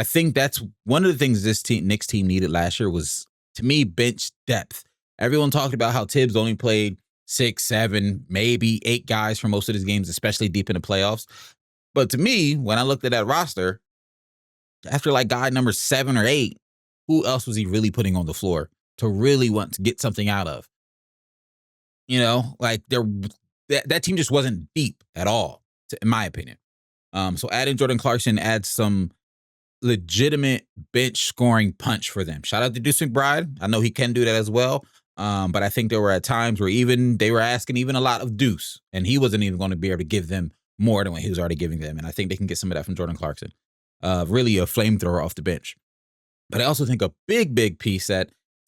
I think that's one of the things this Knicks team needed last year was, to me, bench depth. Everyone talked about how Tibbs only played 6, 7, maybe 8 guys for most of his games, especially deep in the playoffs. But to me, when I looked at that roster, after like guy number 7 or 8, who else was he really putting on the floor to really want to get something out of? Like that team just wasn't deep at all, in my opinion. So adding Jordan Clarkson adds some legitimate bench scoring punch for them. Shout out to Deuce McBride. I know he can do that as well. But I think there were at times where they were asking even a lot of Deuce, and he wasn't even going to be able to give them more than what he was already giving them. And I think they can get some of that from Jordan Clarkson. Really a flamethrower off the bench. But I also think a big piece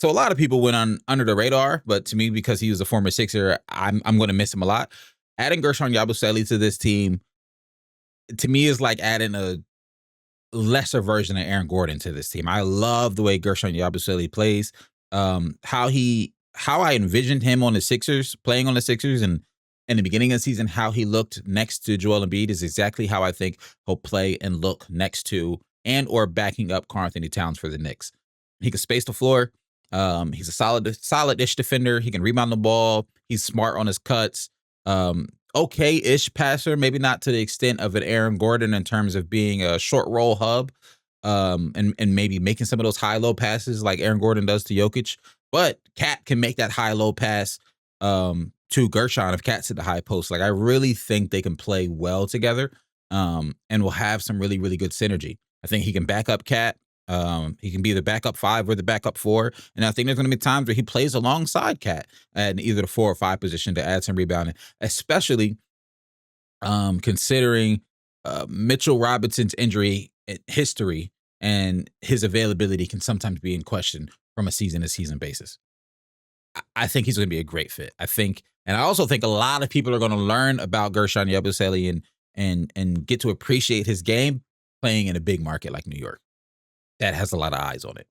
so a lot of people went on under the radar, but to me, because he was a former Sixer, I'm going to miss him a lot. Adding Gershon Yabusele to this team, to me, is like adding a lesser version of Aaron Gordon to this team. I love the way Gershon Yabusele plays. How I envisioned him on the Sixers, playing on the Sixers, and in the beginning of the season, how he looked next to Joel Embiid is exactly how I think he'll play and look next to and or backing up Karl-Anthony Towns for the Knicks. He can space the floor. He's a solid-ish defender. He can rebound the ball. He's smart on his cuts. Okay-ish passer, maybe not to the extent of an Aaron Gordon in terms of being a short roll hub, and maybe making some of those high-low passes like Aaron Gordon does to Jokic. But Cat can make that high-low pass to Gershon if Cat's at the high post. Like, I really think they can play well together, and will have some really, really good synergy. I think he can back up Cat. He can be the backup 5 or the backup 4. And I think there's going to be times where he plays alongside Cat at either the 4 or 5 position to add some rebounding, especially considering Mitchell Robinson's injury history and his availability can sometimes be in question from a season-to-season basis. I think he's going to be a great fit. And I also think a lot of people are going to learn about Gershon Yabusele and get to appreciate his game playing in a big market like New York that has a lot of eyes on it.